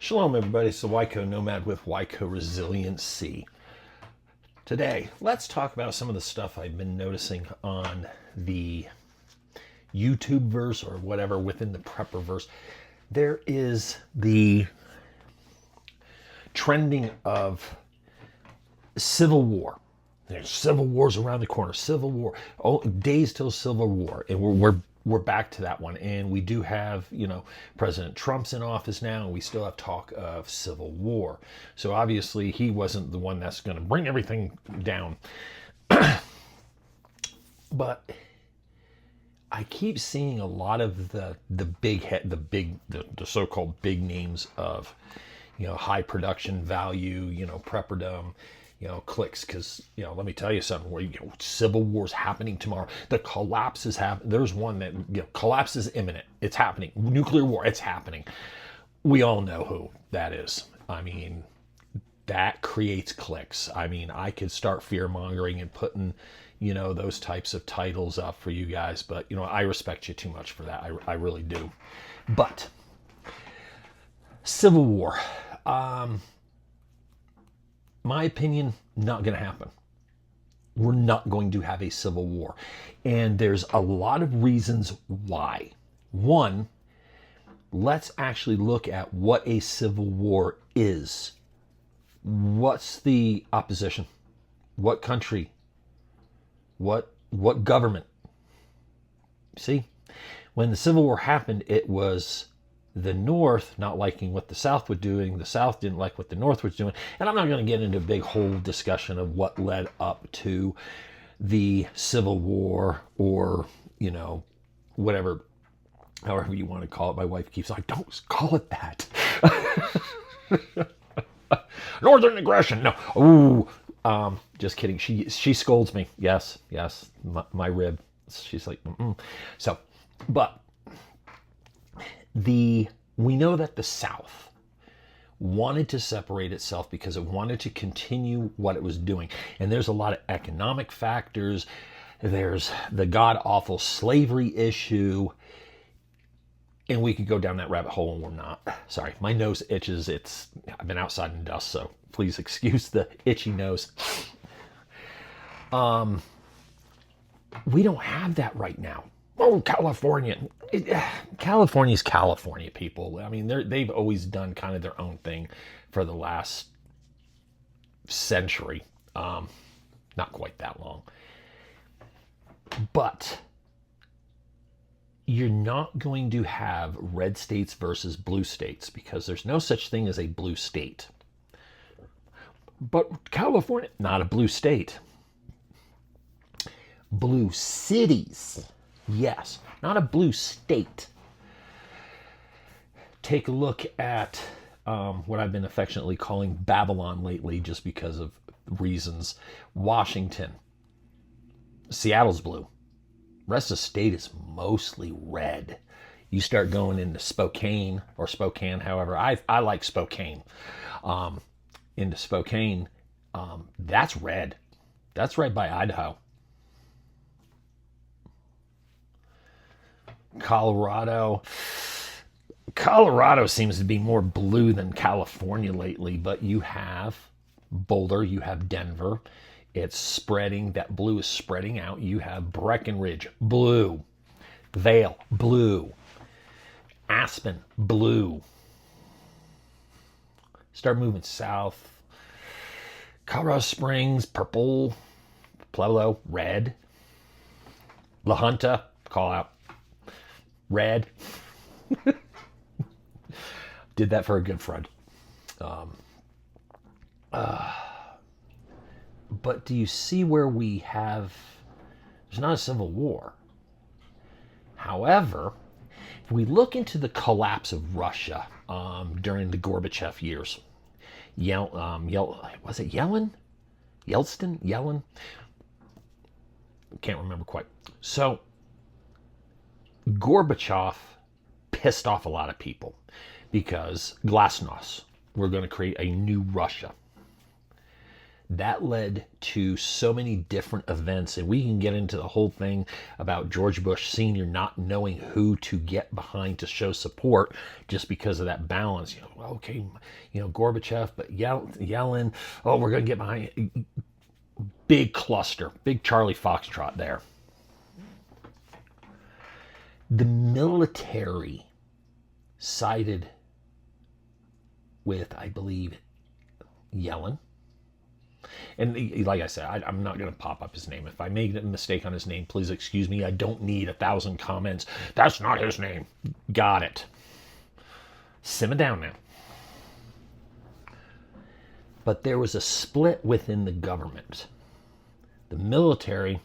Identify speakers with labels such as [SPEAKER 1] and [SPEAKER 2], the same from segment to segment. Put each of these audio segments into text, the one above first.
[SPEAKER 1] Shalom, everybody. It's the Wyco Nomad with Wyco Resiliency. Today, let's talk about some of the stuff I've been noticing on the YouTube verse or whatever within the prepper verse. There is the trending of civil war. There's civil wars around the corner. Civil war. Oh, days till civil war, and we're back to that one. And we do have, President Trump's in office now, and we still have talk of civil war. So obviously, he wasn't the one that's going to bring everything down. But I keep seeing a lot of the so-called big names of, high production value, prepperdom, clicks, because, let me tell you something, where, civil war's happening tomorrow. The collapse is happening. There's one that, collapse is imminent. It's happening. Nuclear war, it's happening. We all know who that is. I mean, that creates clicks. I mean, I could start fear mongering and putting, those types of titles up for you guys, but, I respect you too much for that. I really do. But civil war, my opinion, not going to happen. We're not going to have a civil war. And there's a lot of reasons why. One, let's actually look at what a civil war is. What's the opposition? What country? What government? See, when the Civil War happened, it was the North not liking what the South was doing. The South didn't like what the North was doing. And I'm not going to get into a big whole discussion of what led up to the Civil War or, whatever, however you want to call it. My wife keeps like, don't call it that. Northern aggression. No. Ooh. Just kidding. She scolds me. Yes. My rib. She's like, mm-mm. So, but we know that the South wanted to separate itself because it wanted to continue what it was doing. And there's a lot of economic factors. There's the god-awful slavery issue. And we could go down that rabbit hole, and we're not. Sorry, my nose itches. I've been outside in dust, so please excuse the itchy nose. We don't have that right now. Oh, California. California's California, people. I mean, they've always done kind of their own thing for the last century. Not quite that long. But you're not going to have red states versus blue states because there's no such thing as a blue state. But California, not a blue state. Blue cities. Yes, not a blue state. Take a look at what I've been affectionately calling Babylon lately just because of reasons. Washington. Seattle's blue. Rest of the state is mostly red. You start going into Spokane, however. I like Spokane. Into Spokane, that's red. That's right by Idaho. Colorado seems to be more blue than California lately, but you have Boulder, you have Denver. It's spreading, that blue is spreading out. You have Breckenridge, blue. Vail, blue. Aspen, blue. Start moving south. Colorado Springs, purple. Pueblo, red. La Junta, call out. Red. Did that for a good friend. But do you see where there's not a civil war. However, if we look into the collapse of Russia during the Gorbachev years, was it Yeltsin? Yellen? Can't remember quite. So, Gorbachev pissed off a lot of people because glasnost, we're going to create a new Russia. That led to so many different events, and we can get into the whole thing about George Bush Sr. not knowing who to get behind to show support just because of that balance. Okay, Gorbachev, but Yellen, oh, we're going to get behind. Big cluster, big Charlie Foxtrot there. The military sided with, I believe, Yellen. And like I said, I'm not going to pop up his name. If I made a mistake on his name, please excuse me. I don't need 1,000 comments. That's not his name. Got it. Simmer down now. But there was a split within the government. The military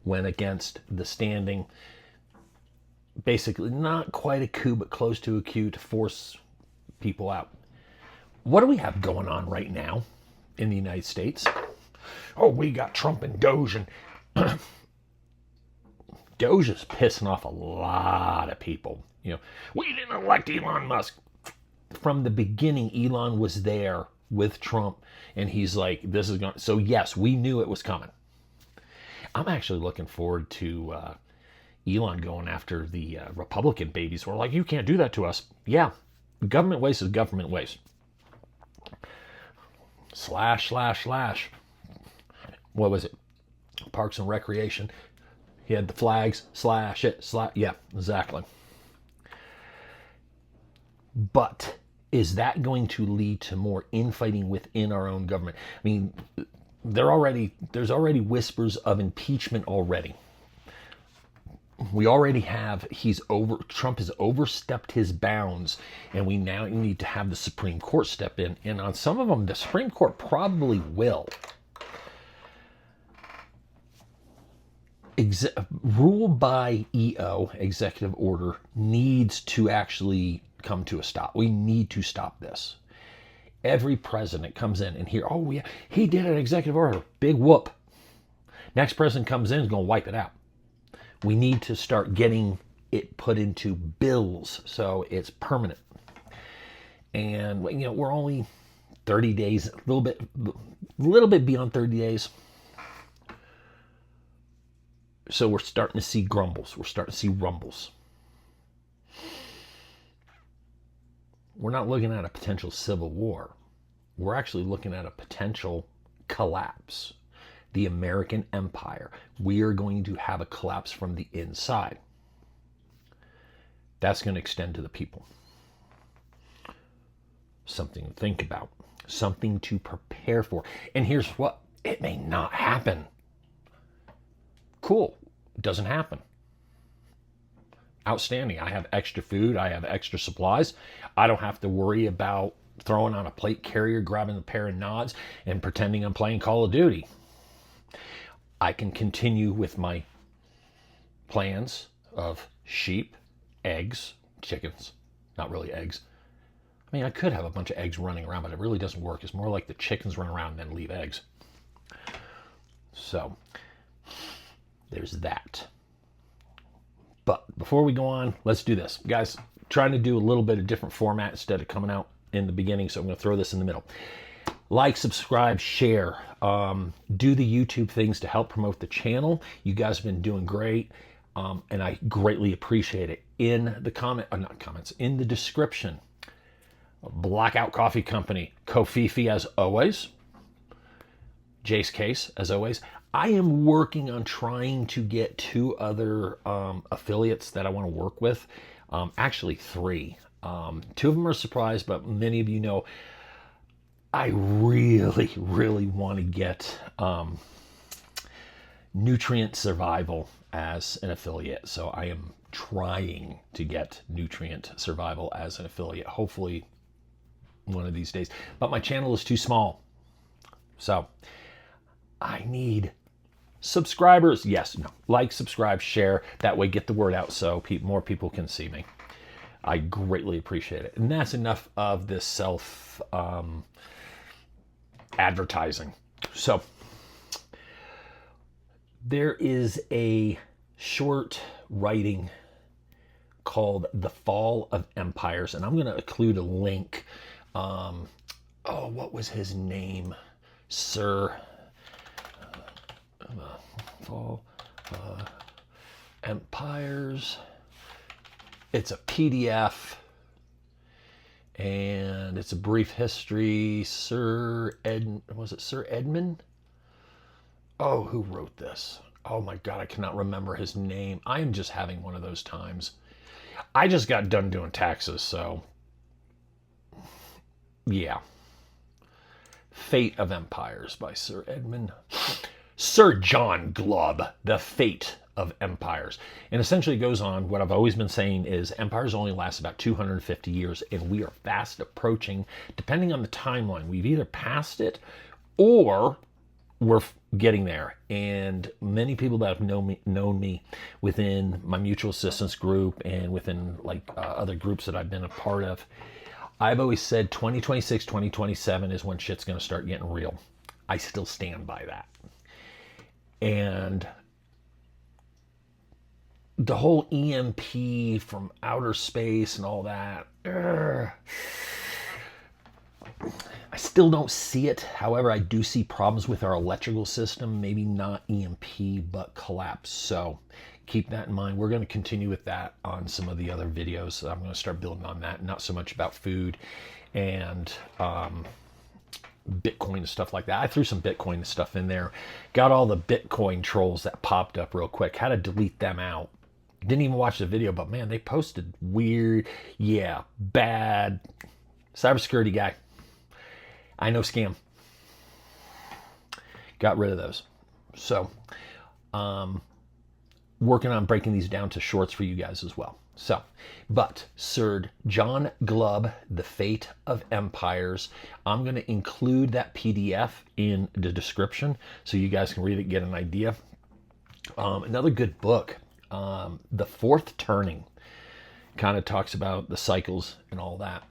[SPEAKER 1] went against the standing, basically not quite a coup, but close to a coup to force people out. What do we have going on right now in the United States? Oh, we got Trump and Doge, and Doge is pissing off a lot of people. We didn't elect Elon Musk. From the beginning, Elon was there with Trump, and he's like, this is going. So yes, we knew it was coming. I'm actually looking forward to Elon going after the Republican babies. We're like, you can't do that to us. Yeah, government waste is government waste. Slash. What was it? Parks and Recreation. He had the flags. Slash it. Yeah, exactly. But is that going to lead to more infighting within our own government? I mean, there's already whispers of impeachment already. We already have, Trump has overstepped his bounds, and we now need to have the Supreme Court step in. And on some of them, the Supreme Court probably will. Rule by EO, executive order, needs to actually come to a stop. We need to stop this. Every president comes in and oh yeah, he did an executive order. Big whoop. Next president comes in is going to wipe it out. We need to start getting it put into bills so it's permanent. And we're only 30 days, a little bit beyond 30 days. So we're starting to see grumbles. We're starting to see rumbles. We're not looking at a potential civil war. We're actually looking at a potential collapse. The American empire. We are going to have a collapse from the inside. That's going to extend to the people. Something to think about. Something to prepare for. And here's what. It may not happen. Cool. It doesn't happen. Outstanding. I have extra food. I have extra supplies. I don't have to worry about throwing on a plate carrier, grabbing a pair of nods, and pretending I'm playing Call of Duty. I can continue with my plans of sheep, eggs, chickens. Not really eggs. I mean, I could have a bunch of eggs running around, but it really doesn't work. It's more like the chickens run around and then leave eggs. So, there's that. But before we go on, let's do this. Guys, trying to do a little bit of different format instead of coming out in the beginning, so I'm going to throw this in the middle. Like, subscribe, share. Do the YouTube things to help promote the channel. You guys have been doing great, and I greatly appreciate it. In the in the description, Blackout Coffee Company, Kofifi as always, Jace Case as always. I am working on trying to get 2 other affiliates that I want to work with. Actually 3. 2 of them are a surprise, but many of you know I really, really want to get Nutrient Survival as an affiliate. So I am trying to get Nutrient Survival as an affiliate. Hopefully one of these days. But my channel is too small. So I need subscribers. Yes, no. Like, subscribe, share. That way get the word out so more people can see me. I greatly appreciate it. And that's enough of this self advertising. So there is a short writing called The Fall of Empires, and I'm going to include a link. What was his name? Sir Fall Empires. It's a PDF, and it's a brief history. Was it Sir Edmund? Oh, who wrote this? Oh my God, I cannot remember his name. I am just having one of those times. I just got done doing taxes, so yeah. Fate of Empires by Sir Edmund. Sir John Glubb, The Fate of Empires. And essentially it goes on, what I've always been saying is empires only last about 250 years, and we are fast approaching, depending on the timeline, we've either passed it or we're getting there. And many people that have known me within my mutual assistance group and within other groups that I've been a part of, I've always said 2026, 2027 is when shit's going to start getting real. I still stand by that. And the whole EMP from outer space and all that, I still don't see it. However, I do see problems with our electrical system, maybe not EMP, but collapse. So keep that in mind. We're going to continue with that on some of the other videos. So I'm going to start building on that, not so much about food and Bitcoin and stuff like that. I threw some Bitcoin stuff in there. Got all the Bitcoin trolls that popped up real quick. Had to delete them out. Didn't even watch the video, but man, they posted weird, bad cybersecurity guy. I know, scam. Got rid of those. So, working on breaking these down to shorts for you guys as well. So, but Sir John Glubb, The Fate of Empires. I'm going to include that PDF in the description so you guys can read it, get an idea. Another good book, The Fourth Turning, kind of talks about the cycles and all that.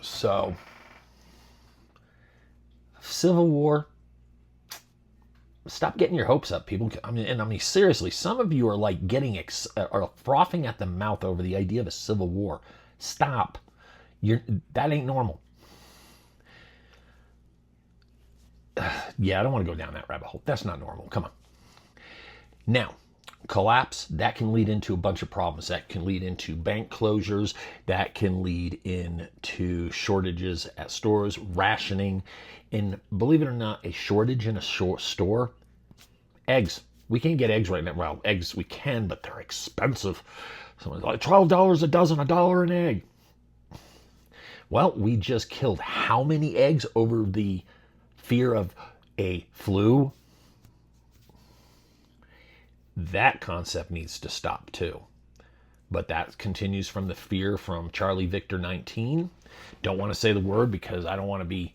[SPEAKER 1] So, Civil War. Stop getting your hopes up, people. I mean, seriously, some of you are like are frothing at the mouth over the idea of a civil war. Stop. That ain't normal. Yeah, I don't want to go down that rabbit hole. That's not normal. Come on. Now, collapse, that can lead into a bunch of problems. That can lead into bank closures. That can lead into shortages at stores, rationing. And believe it or not, a shortage in a store, eggs. We can't get eggs right now. Well, eggs we can, but they're expensive. Someone's like, $12 a dozen, $1 an egg. Well, we just killed how many eggs over the fear of a flu? That concept needs to stop too. But that continues from the fear from Charlie Victor 19. Don't want to say the word because I don't want to be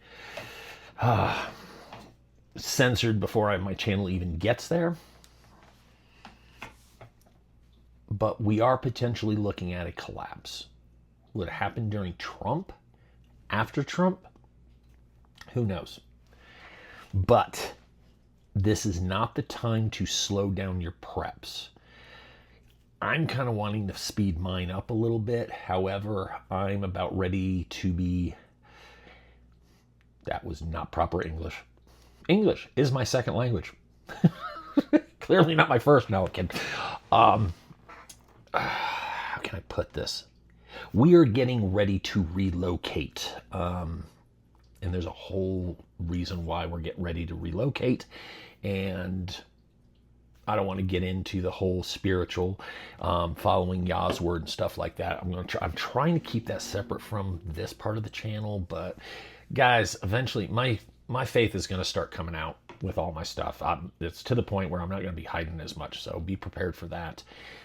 [SPEAKER 1] censored before my channel even gets there. But we are potentially looking at a collapse. Will it happen during Trump? After Trump? Who knows? But this is not the time to slow down your preps. I'm kind of wanting to speed mine up a little bit. However, I'm about ready to be... That was not proper English. English is my second language. Clearly not my first. No, kid. How can I put this? We are getting ready to relocate. And there's a whole reason why we're getting ready to relocate. And I don't want to get into the whole spiritual following Yah's word and stuff like that. I'm trying to keep that separate from this part of the channel, but guys, eventually my faith is going to start coming out with all my stuff. It's to the point where I'm not going to be hiding as much, so be prepared for that.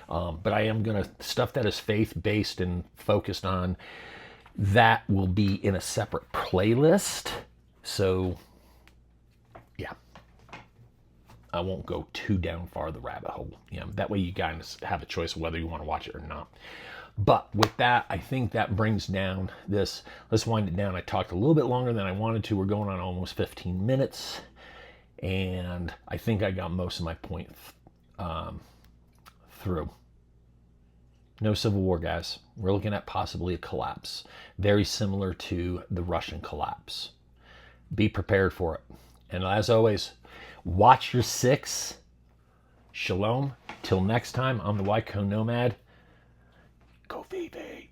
[SPEAKER 1] But I am going to, stuff that is faith-based and focused on, that will be in a separate playlist. So, yeah. I won't go too down far the rabbit hole. That way you guys have a choice of whether you want to watch it or not. But with that, I think that brings down this. Let's wind it down. I talked a little bit longer than I wanted to. We're going on almost 15 minutes. And I think I got most of my point through. No civil war, guys. We're looking at possibly a collapse. Very similar to the Russian collapse. Be prepared for it. And as always, watch your six. Shalom. Till next time, I'm the Wyco Nomad. Go Vive.